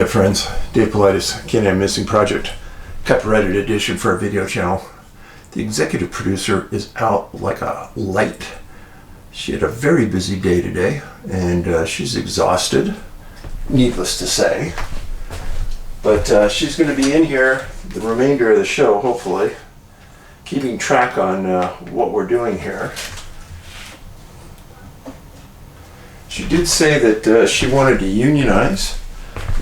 Hey friends, Dave Paulides, CanAm Missing Project, copyrighted edition for our video channel. The executive producer is out like a light. She had a very busy day today, and she's exhausted, needless to say. But she's going to be in here the remainder of the show, hopefully, keeping track on what we're doing here. She did say that she wanted to unionize.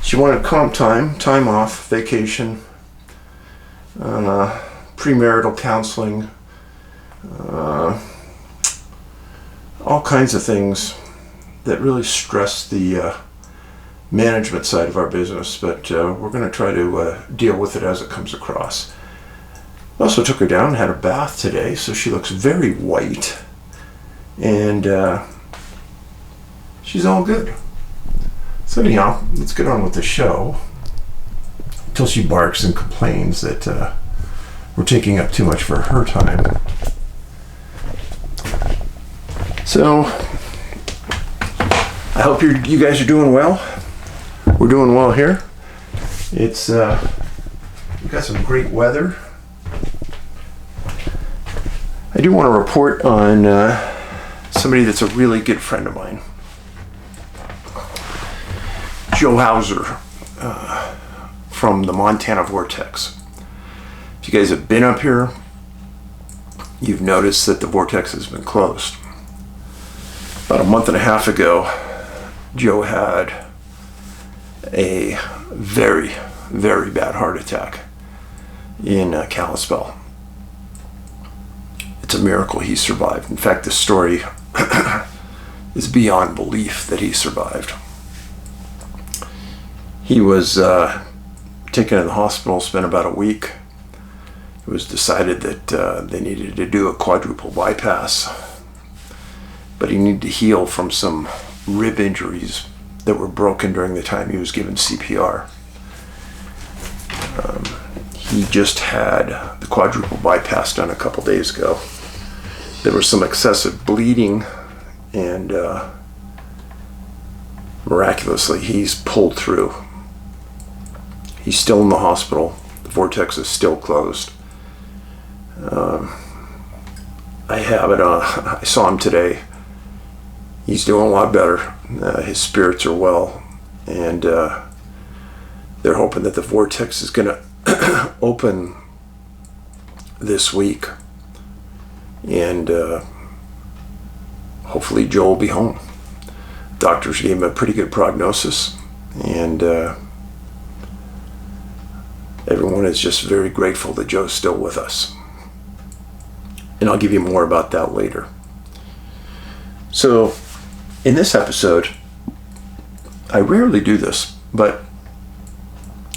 She wanted comp time off, vacation, premarital counseling, all kinds of things that really stress the management side of our business, but we're going to try to deal with it as it comes across. I also took her down and had a bath today, so she looks very white, and she's all good. So anyhow, let's get on with the show until she barks and complains that we're taking up too much for her time. So I hope you guys are doing well. We're doing well here. It's we've got some great weather. I do want to report on somebody that's a really good friend of mine. Joe Hauser from the Montana Vortex. If you guys have been up here, you've noticed that the Vortex has been closed. About a month and a half ago, Joe had a very, very bad heart attack in Kalispell. It's a miracle he survived. In fact, the story is beyond belief that he survived. He was taken to the hospital, spent about a week. It was decided that they needed to do a quadruple bypass, but he needed to heal from some rib injuries that were broken during the time he was given CPR. He just had the quadruple bypass done a couple days ago. There was some excessive bleeding, and miraculously he's pulled through. He's still in the hospital. The Vortex is still closed. I saw him today. He's doing a lot better. His spirits are well, and they're hoping that the Vortex is going to open this week, and hopefully Joe will be home. Doctors gave him a pretty good prognosis, and everyone is just very grateful that Joe's still with us. And I'll give you more about that later. So, in this episode, I rarely do this, but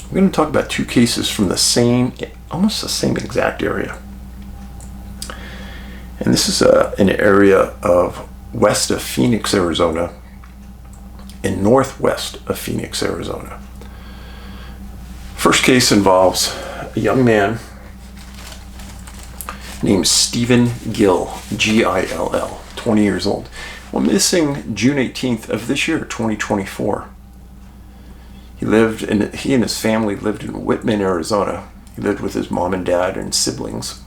I'm going to talk about two cases from almost the same exact area. And this is an area of west of Phoenix, Arizona, and northwest of Phoenix, Arizona. First case involves a young man named Stephen Gill, Gill, 20 years old. Well, missing June 18th of this year, 2024. He and his family lived in Whitman, Arizona. He lived with his mom and dad and siblings,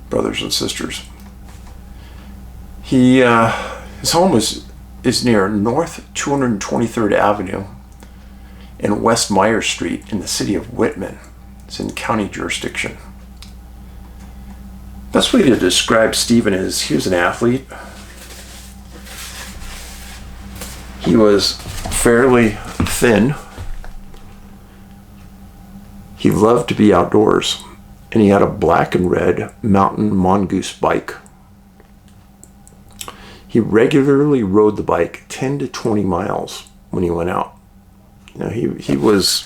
brothers and sisters. His home is near North 223rd Avenue and West Meyer Street in the city of Whitman. It's in county jurisdiction. Best way to describe Stephen is he was an athlete. He was fairly thin. He loved to be outdoors, and he had a black and red mountain mongoose bike. He regularly rode the bike 10 to 20 miles when he went out. Now, he was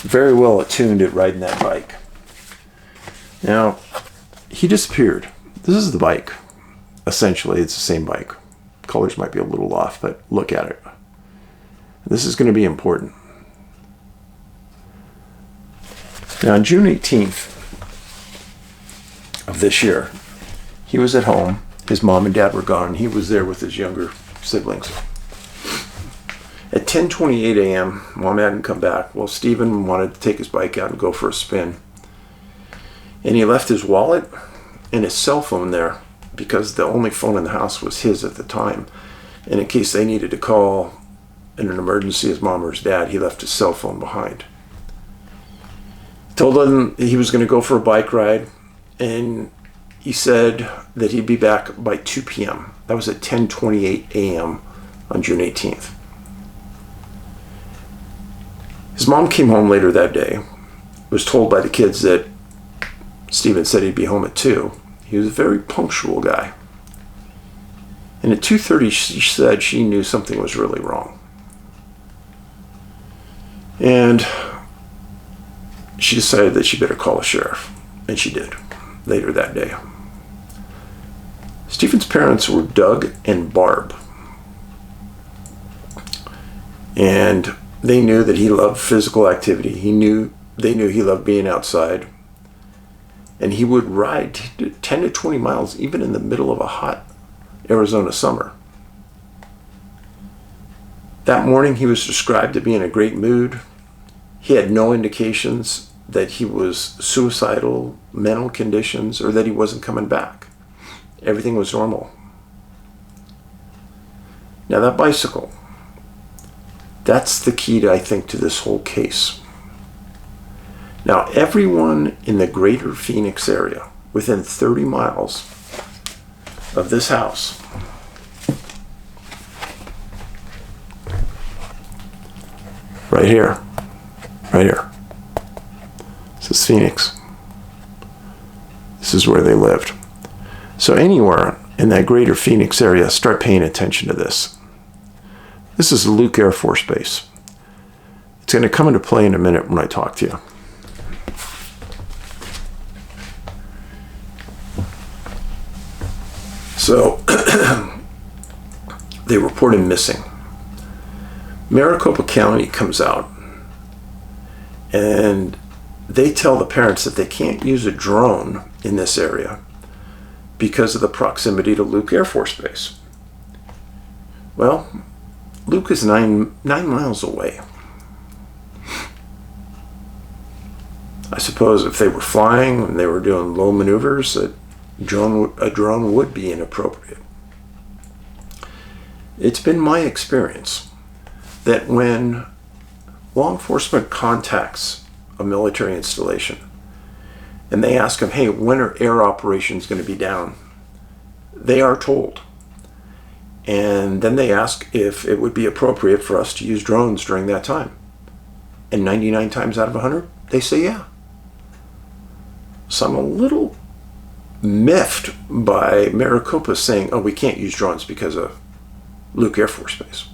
very well attuned at riding that bike. Now, he disappeared. This is the bike. Essentially, it's the same bike. Colors might be a little off, but look at it. This is going to be important. Now, on June 18th of this year, he was at home. His mom and dad were gone. He was there with his younger siblings. At 10:28 a.m., Mom hadn't come back. Well, Stephen wanted to take his bike out and go for a spin. And he left his wallet and his cell phone there because the only phone in the house was his at the time. And in case they needed to call in an emergency his mom or his dad, he left his cell phone behind. Told them he was going to go for a bike ride, and he said that he'd be back by 2 p.m. That was at 10:28 a.m. on June 18th. His mom came home later that day, was told by the kids that Stephen said he'd be home at 2. He was a very punctual guy. And at 2:30, she said she knew something was really wrong. And she decided that she better call the sheriff. And she did, later that day. Stephen's parents were Doug and Barb. And they knew that he loved physical activity. They knew he loved being outside. And he would ride 10 to 20 miles, even in the middle of a hot Arizona summer. That morning, he was described to be in a great mood. He had no indications that he was suicidal, mental conditions, or that he wasn't coming back. Everything was normal. Now that bicycle, that's the key, I think, to this whole case. Now, everyone in the greater Phoenix area, within 30 miles of this house, right here, this is Phoenix. This is where they lived. So anywhere in that greater Phoenix area, start paying attention to this. This is Luke Air Force Base. It's going to come into play in a minute when I talk to you. So, they reported missing. Maricopa County comes out and they tell the parents that they can't use a drone in this area because of the proximity to Luke Air Force Base. Well, Luke is 9 miles away. I suppose if they were flying and they were doing low maneuvers, a drone would be inappropriate. It's been my experience that when law enforcement contacts a military installation and they ask them, hey, when are air operations going to be down? They are told. And then they ask if it would be appropriate for us to use drones during that time. And 99 times out of 100, they say yeah. So I'm a little miffed by Maricopa saying, oh, we can't use drones because of Luke Air Force Base.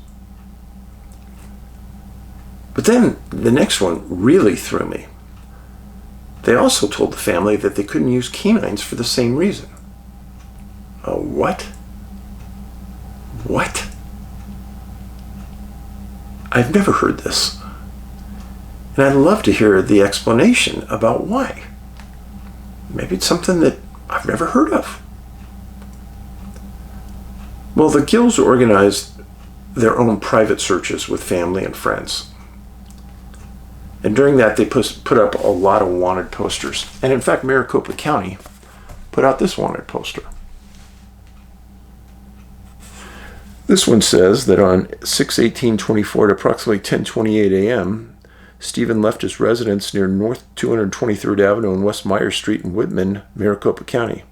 But then the next one really threw me. They also told the family that they couldn't use canines for the same reason. What? What? I've never heard this. And I'd love to hear the explanation about why. Maybe it's something that I've never heard of. Well, the Gills organized their own private searches with family and friends. And during that, they put up a lot of wanted posters. And in fact, Maricopa County put out this wanted poster. This one says that on 6/18/24 at approximately 10:28 a.m., Stephen left his residence near North 223rd Avenue and West Myers Street in Whitman, Maricopa County,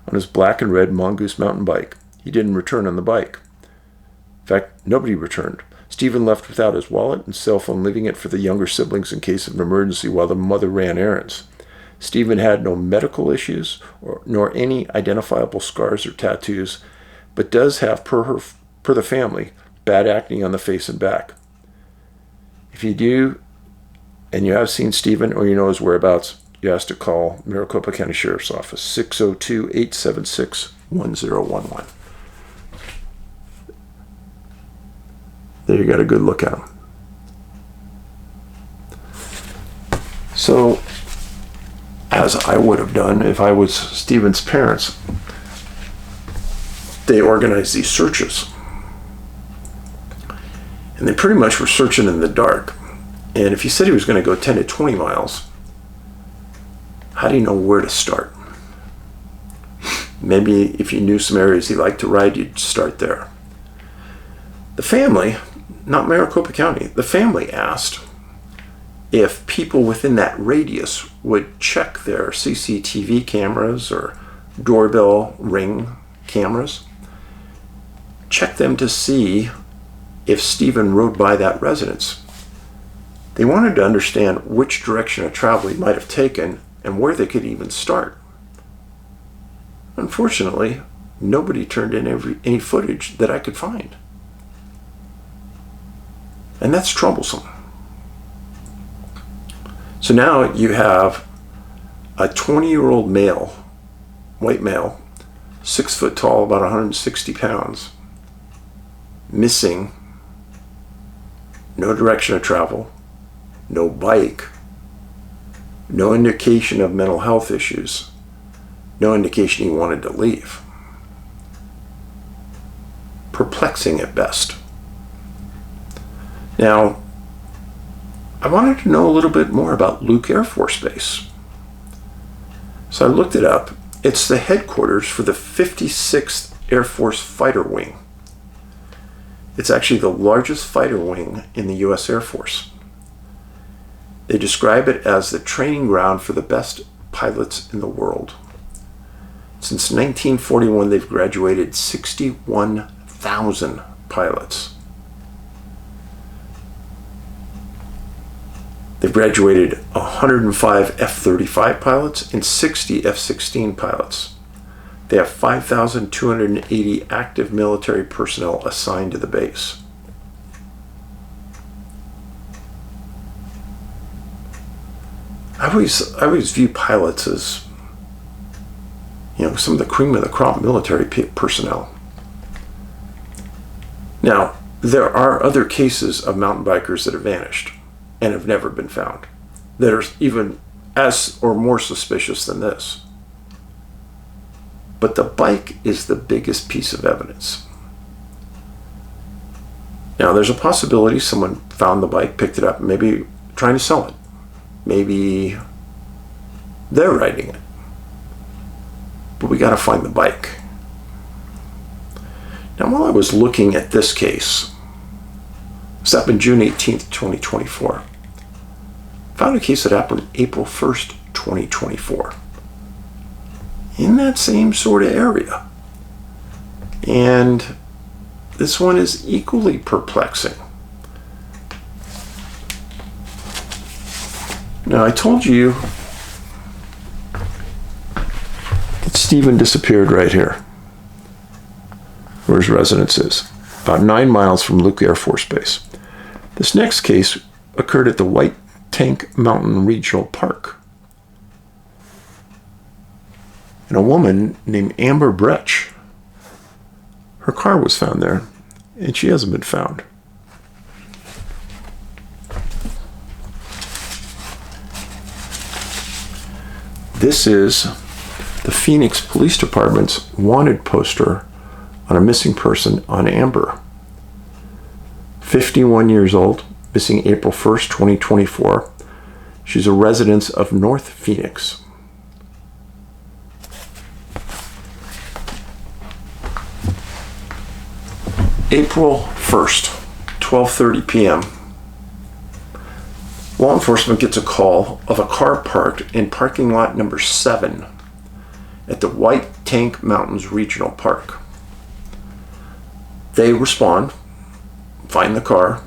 on his black and red Mongoose mountain bike. He didn't return on the bike. In fact, nobody returned. Stephen left without his wallet and cell phone, leaving it for the younger siblings in case of an emergency while the mother ran errands. Stephen had no medical issues nor any identifiable scars or tattoos, but does have, per the family, bad acne on the face and back. If you do, and you have seen Stephen or you know his whereabouts, you have to call Maricopa County Sheriff's Office, 602-876-1011. There you got a good look at him. So, as I would have done if I was Stephen's parents, they organized these searches. And And they pretty much were searching in the dark. And if he said he was going to go 10 to 20 miles, how do you know where to start? Maybe if you knew some areas he liked to ride, you'd start there. The family, not Maricopa County, the family asked if people within that radius would check their CCTV cameras or doorbell ring cameras, check them to see if Stephen rode by that residence. They wanted to understand which direction of travel he might have taken and where they could even start. Unfortunately, nobody turned in any footage that I could find. And that's troublesome. So now you have a 20-year-old male, white male, 6 foot tall, about 160 pounds, missing, no direction of travel, no bike, no indication of mental health issues, no indication he wanted to leave. Perplexing at best. Now, I wanted to know a little bit more about Luke Air Force Base. So I looked it up. It's the headquarters for the 56th Air Force Fighter Wing. It's actually the largest fighter wing in the U.S. Air Force. They describe it as the training ground for the best pilots in the world. Since 1941, they've graduated 61,000 pilots. They've graduated 105 F-35 pilots and 60 F-16 pilots. They have 5,280 active military personnel assigned to the base. I always view pilots as, some of the cream of the crop military personnel. Now, there are other cases of mountain bikers that have vanished and have never been found, that are even as or more suspicious than this. But the bike is the biggest piece of evidence. Now, there's a possibility someone found the bike, picked it up, maybe trying to sell it. Maybe they're riding it. But we got to find the bike. Now, while I was looking at this case, this happened June 18th, 2024. Found a case that happened April 1st, 2024. In that same sort of area. And this one is equally perplexing. Now, I told you that Stephen disappeared right here, where his residence is, about 9 miles from Luke Air Force Base. This next case occurred at the White Tank Mountain Regional Park. And a woman named Amber Bretsch, her car was found there, and she hasn't been found. This is the Phoenix Police Department's wanted poster on a missing person on Amber. 51 years old, missing April 1st, 2024. She's a resident of North Phoenix. April 1st, 12:30 p.m. Law enforcement gets a call of a car parked in parking lot number 7 at the White Tank Mountains Regional Park. They respond, find the car.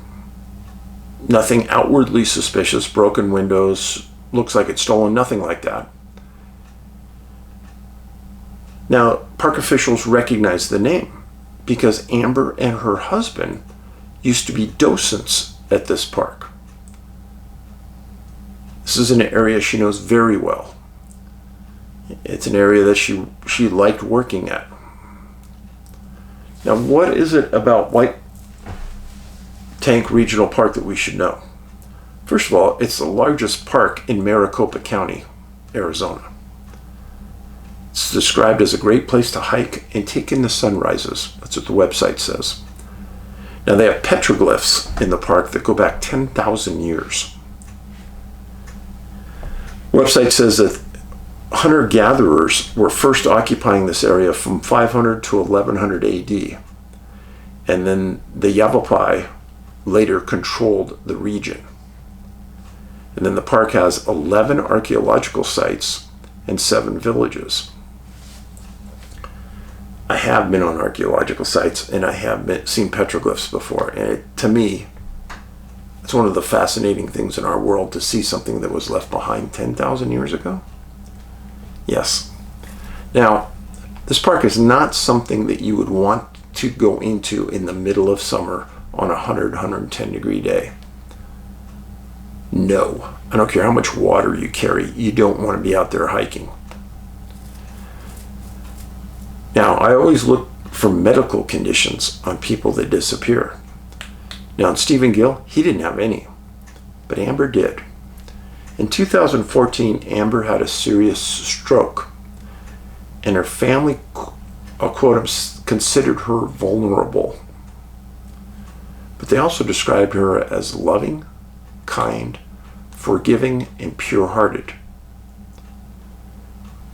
Nothing outwardly suspicious, broken windows, looks like it's stolen, nothing like that. Now, park officials recognize the name because Amber and her husband used to be docents at this park. This is an area she knows very well. It's an area that she liked working at. Now, what is it about White Tank Regional Park that we should know? First of all, it's the largest park in Maricopa County, Arizona. It's described as a great place to hike and take in the sunrises. That's what the website says. Now they have petroglyphs in the park that go back 10,000 years. Website says that hunter-gatherers were first occupying this area from 500 to 1100 AD, and then the Yavapai later controlled the region. And then the park has 11 archaeological sites and 7 villages. I have been on archaeological sites, and I have seen petroglyphs before, and to me, it's one of the fascinating things in our world to see something that was left behind 10,000 years ago. Yes. Now, this park is not something that you would want to go into in the middle of summer on a 100, 110 degree day. No. I don't care how much water you carry, you don't want to be out there hiking. Now, I always look for medical conditions on people that disappear. Now, in Stephen Gill, he didn't have any, but Amber did. In 2014, Amber had a serious stroke, and her family, I'll quote him, considered her vulnerable. But they also described her as loving, kind, forgiving, and pure-hearted.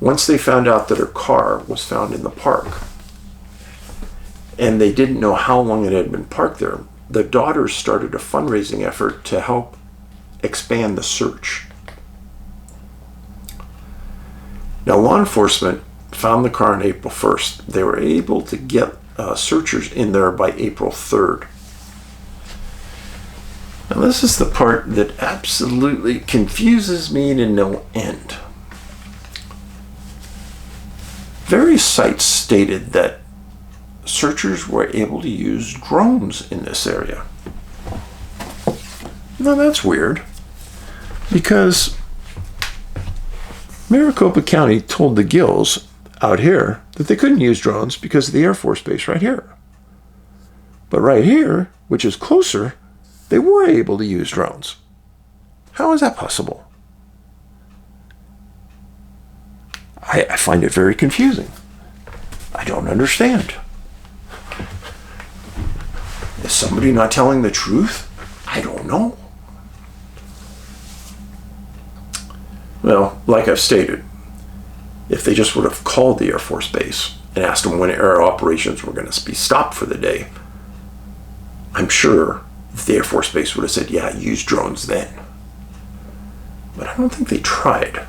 Once they found out that her car was found in the park, and they didn't know how long it had been parked there, the daughters started a fundraising effort to help expand the search. Now, law enforcement found the car on April 1st. They were able to get searchers in there by April 3rd. Now, this is the part that absolutely confuses me to no end. Various sites stated that searchers were able to use drones in this area. Now that's weird, because Maricopa County told the Gills out here that they couldn't use drones because of the Air Force Base right here. But right here, which is closer, they were able to use drones. How is that possible? I find it very confusing. I don't understand. Is somebody not telling the truth? I don't know. Well, like I've stated, if they just would have called the Air Force Base and asked them when air operations were going to be stopped for the day, I'm sure the Air Force Base would have said, yeah, use drones then. But I don't think they tried.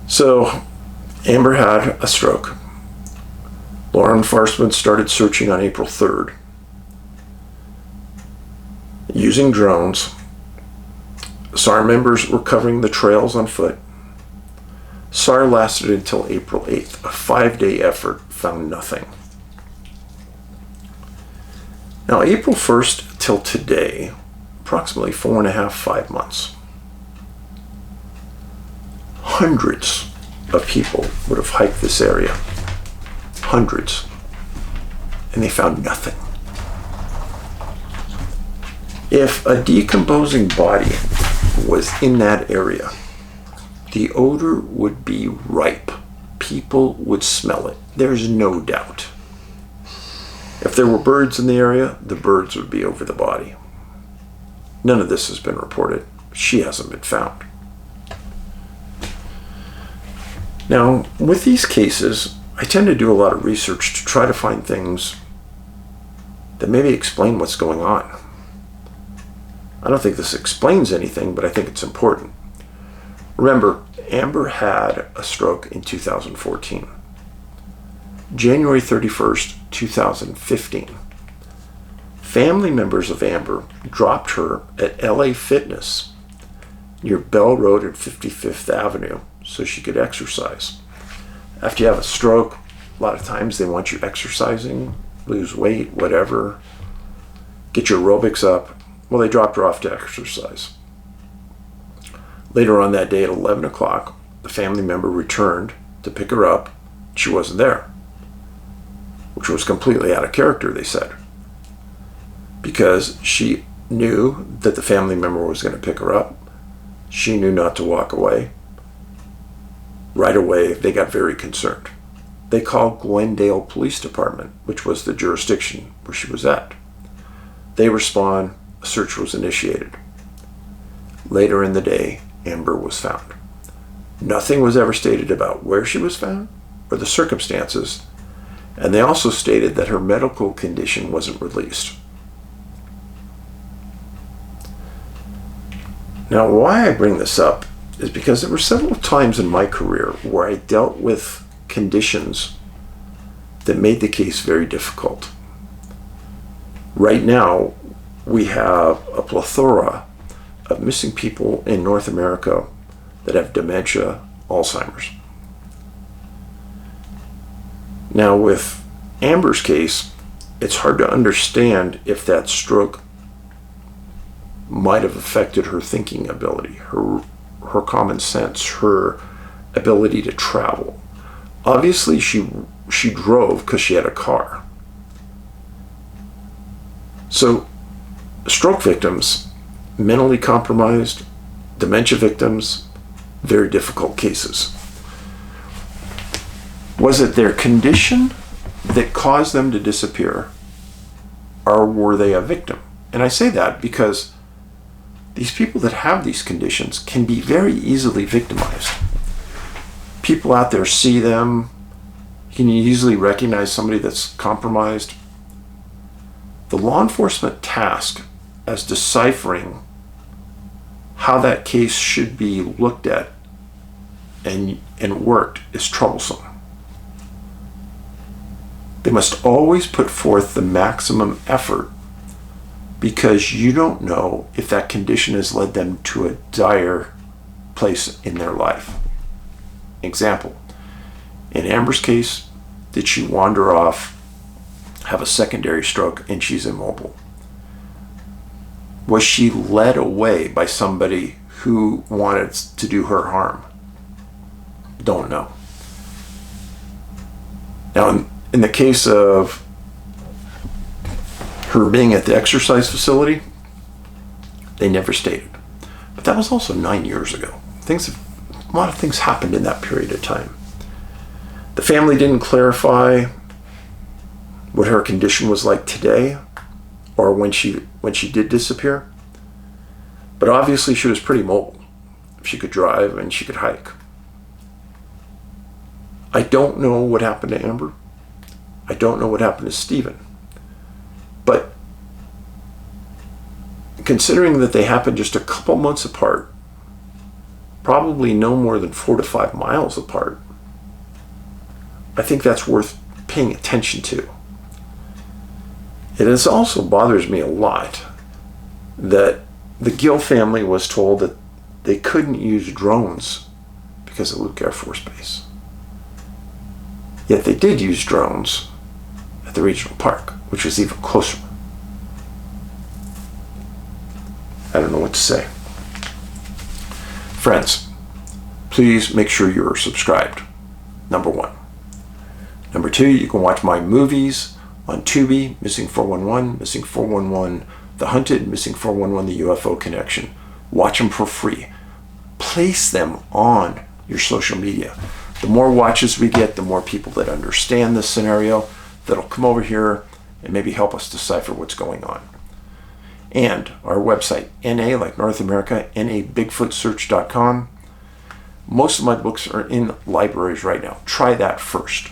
So, Amber had a stroke. Law enforcement started searching on April 3rd. Using drones, SAR members were covering the trails on foot. SAR lasted until April 8th. A 5-day effort found nothing. Now, April 1st till today, approximately 4.5, 5 months. Hundreds of people would have hiked this area. Hundreds. And they found nothing. If a decomposing body was in that area, the odor would be ripe. People would smell it. There's no doubt. If there were birds in the area, the birds would be over the body. None of this has been reported. She hasn't been found. Now, with these cases, I tend to do a lot of research to try to find things that maybe explain what's going on. I don't think this explains anything, but I think it's important. Remember, Amber had a stroke in 2014. January 31st, 2015. Family members of Amber dropped her at LA Fitness near Bell Road and 55th Avenue so she could exercise. After you have a stroke, a lot of times they want you exercising, lose weight, whatever, get your aerobics up. Well, they dropped her off to exercise. Later on that day at 11 o'clock, the family member returned to pick her up. She wasn't there, which was completely out of character, they said, because she knew that the family member was going to pick her up. She knew not to walk away. Right away, they got very concerned. they call Glendale Police Department, which was the jurisdiction where she was at. They respond, a search was initiated. Later in the day, Amber was found. Nothing was ever stated about where she was found or the circumstances, and they also stated that her medical condition wasn't released. Now, why I bring this up is because there were several times in my career where I dealt with conditions that made the case very difficult. Right now, we have a plethora of missing people in North America that have dementia, Alzheimer's. Now, with Amber's case, it's hard to understand if that stroke might have affected her thinking ability, her common sense, her ability to travel. Obviously, she drove because she had a car. So, stroke victims, mentally compromised, dementia victims, very difficult cases. Was it their condition that caused them to disappear, or were they a victim? And I say that because these people that have these conditions can be very easily victimized. People out there see them. You can easily recognize somebody that's compromised. The law enforcement task as deciphering how that case should be looked at and worked is troublesome. They must always put forth the maximum effort because you don't know if that condition has led them to a dire place in their life. Example, in Amber's case, did she wander off, have a secondary stroke, and she's immobile? Was she led away by somebody who wanted to do her harm? Don't know. Now, in the case of her being at the exercise facility, they never stated. But that was also 9 years ago. A lot of things happened in that period of time. The family didn't clarify what her condition was like today or when she did disappear. But obviously she was pretty mobile. She could drive and she could hike. I don't know what happened to Amber. I don't know what happened to Stephen. But considering that they happened just a couple months apart, probably no more than 4 to 5 miles apart, I think that's worth paying attention to. It also bothers me a lot that the Gill family was told that they couldn't use drones because of Luke Air Force Base. Yet they did use drones at the regional park, which was even closer. I don't know what to say. Friends, please make sure you're subscribed. Number 1. Number 2, you can watch my movies on Tubi, Missing 411, Missing 411, The Hunted, Missing 411, The UFO Connection. Watch them for free. Place them on your social media. The more watches we get, the more people that understand this scenario that'll come over here and maybe help us decipher what's going on. And our website, NA like North America, NABigfootsearch.com. Most of my books are in libraries right now. Try that first.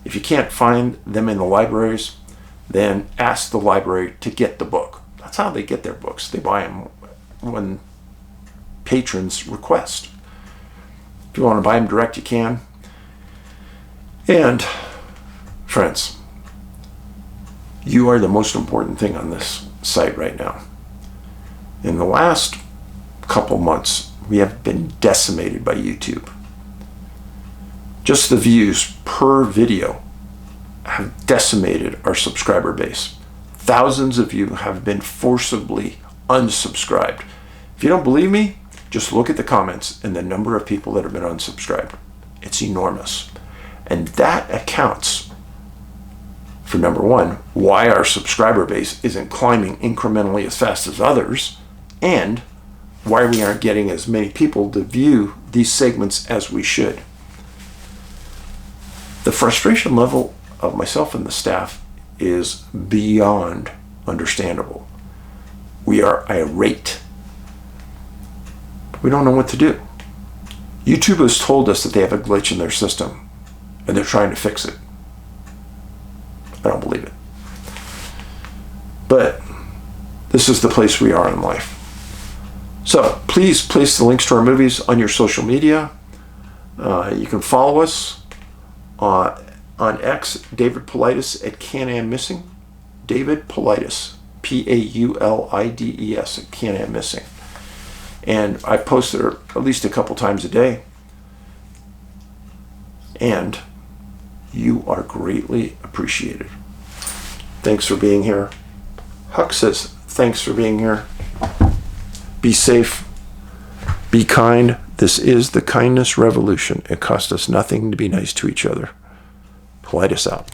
If you can't find them in the libraries, then ask the library to get the book. That's how they get their books. They buy them when patrons request. If you want to buy them direct, you can. And friends, you are the most important thing on this site right now. In the last couple months, we have been decimated by YouTube. Just the views per video have decimated our subscriber base. Thousands of you have been forcibly unsubscribed. If you don't believe me, just look at the comments and the number of people that have been unsubscribed. It's enormous. And that accounts for, number 1, why our subscriber base isn't climbing incrementally as fast as others, and why we aren't getting as many people to view these segments as we should. The frustration level of myself and the staff is beyond understandable. We are irate. We don't know what to do. YouTube has told us that they have a glitch in their system and they're trying to fix it. I don't believe it. But this is the place we are in life. So please place the links to our movies on your social media. You can follow us on X, David Paulides at CanAm Missing. David Paulides, Paulides at CanAm Missing. And I post there at least a couple times a day. And you are greatly appreciated. Thanks for being here. Huck says, thanks for being here. Be safe. Be kind. This is the kindness revolution. It costs us nothing to be nice to each other. Paulides out.